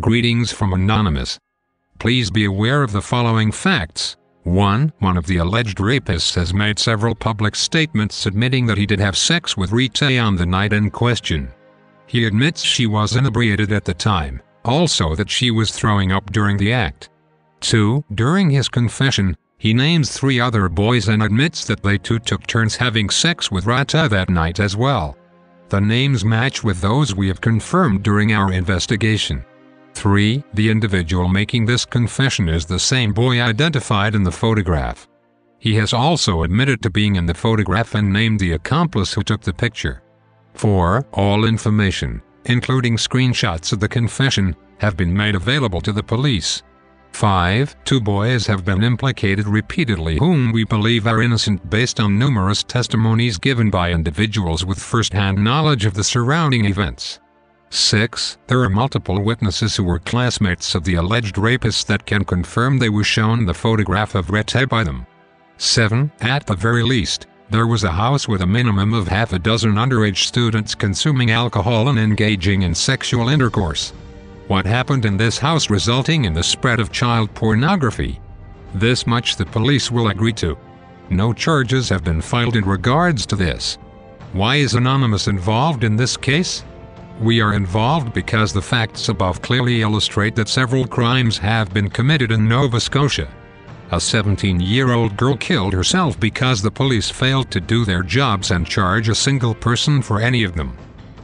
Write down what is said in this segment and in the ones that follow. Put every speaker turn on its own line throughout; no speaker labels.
Greetings from Anonymous. Please be aware of the following facts. 1. One of the alleged rapists has made several public statements admitting that he did have sex with Raetaeh on the night in question. He admits she was inebriated at the time, also that she was throwing up during the act. 2. During his confession, he names 3 other boys and admits that they too took turns having sex with Rahtaeh that night as well. The names match with those we have confirmed during our investigation. 3. The individual making this confession is the same boy identified in the photograph. He has also admitted to being in the photograph and named the accomplice who took the picture. 4. All information, including screenshots of the confession, have been made available to the police. 5. 2 boys have been implicated repeatedly whom we believe are innocent based on numerous testimonies given by individuals with first-hand knowledge of the surrounding events. 6. There are multiple witnesses who were classmates of the alleged rapists that can confirm they were shown the photograph of Raetaeh by them. 7. At the very least, there was a house with a minimum of half a dozen underage students consuming alcohol and engaging in sexual intercourse. What happened in this house resulting in the spread of child pornography? This much the police will agree to. No charges have been filed in regards to this. Why is Anonymous involved in this case? We are involved because the facts above clearly illustrate that several crimes have been committed in Nova Scotia. A 17-year-old girl killed herself because the police failed to do their jobs and charge a single person for any of them.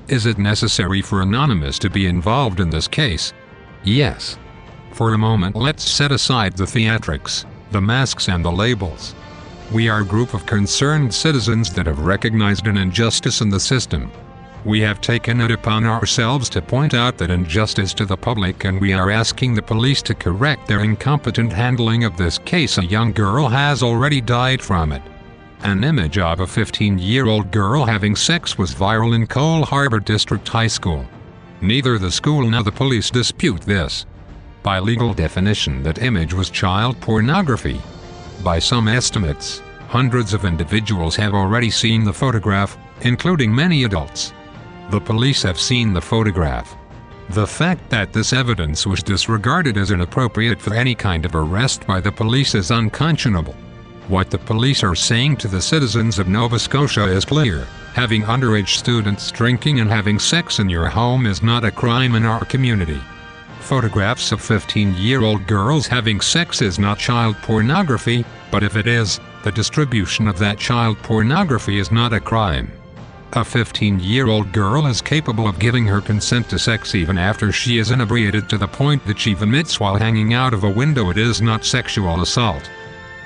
Is it necessary for Anonymous to be involved in this case? Yes. For a moment, let's set aside the theatrics, the masks and the labels. We are a group of concerned citizens that have recognized an injustice in the system. We have taken it upon ourselves to point out that injustice to the public, and we are asking the police to correct their incompetent handling of this case. A young girl has already died from it. An image of a 15-year-old girl having sex was viral in Cole Harbour District High School. Neither the school nor the police dispute this. By legal definition, that image was child pornography. By some estimates, hundreds of individuals have already seen the photograph, including many adults. The police have seen the photograph. The fact that this evidence was disregarded as inappropriate for any kind of arrest by the police is unconscionable. What the police are saying to the citizens of Nova Scotia is clear. Having underage students drinking and having sex in your home is not a crime in our community. Photographs of 15-year-old girls having sex is not child pornography, but if it is, the distribution of that child pornography is not a crime. A 15-year-old girl is capable of giving her consent to sex even after she is inebriated to the point that she vomits while hanging out of a window. It is not sexual assault.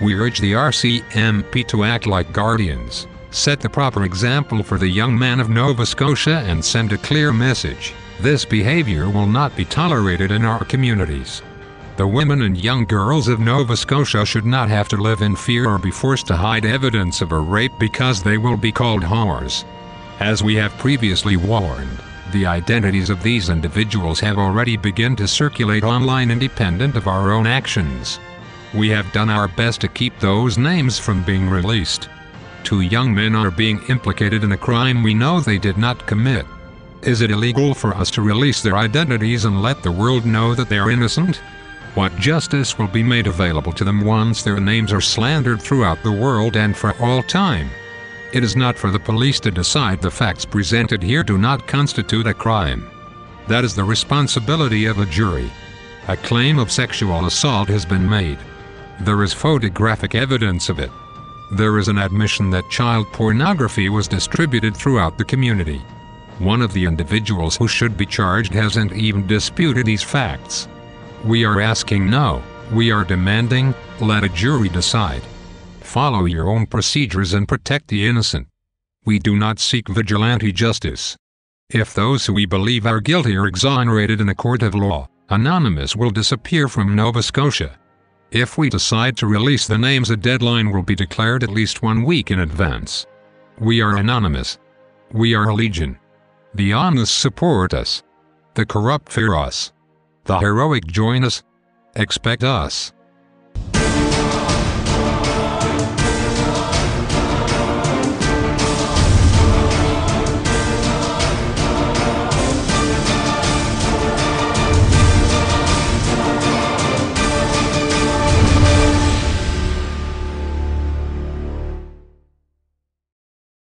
We urge the RCMP to act like guardians, set the proper example for the young man of Nova Scotia and send a clear message. This behavior will not be tolerated in our communities. The women and young girls of Nova Scotia should not have to live in fear or be forced to hide evidence of a rape because they will be called whores. As we have previously warned, the identities of these individuals have already begun to circulate online independent of our own actions. We have done our best to keep those names from being released. 2 young men are being implicated in a crime we know they did not commit. Is it illegal for us to release their identities and let the world know that they are innocent? What justice will be made available to them once their names are slandered throughout the world and for all time? It is not for the police to decide. The facts presented here do not constitute a crime. That is the responsibility of a jury. A claim of sexual assault has been made. There is photographic evidence of it. There is an admission that child pornography was distributed throughout the community. One of the individuals who should be charged hasn't even disputed these facts. We are asking no, we are demanding, let a jury decide. Follow your own procedures and protect the innocent. We do not seek vigilante justice. If those who we believe are guilty are exonerated in a court of law, Anonymous will disappear from Nova Scotia. If we decide to release the names, a deadline will be declared at least 1 week in advance. We are Anonymous. We are a legion. The honest support us. The corrupt fear us. The heroic join us. Expect us.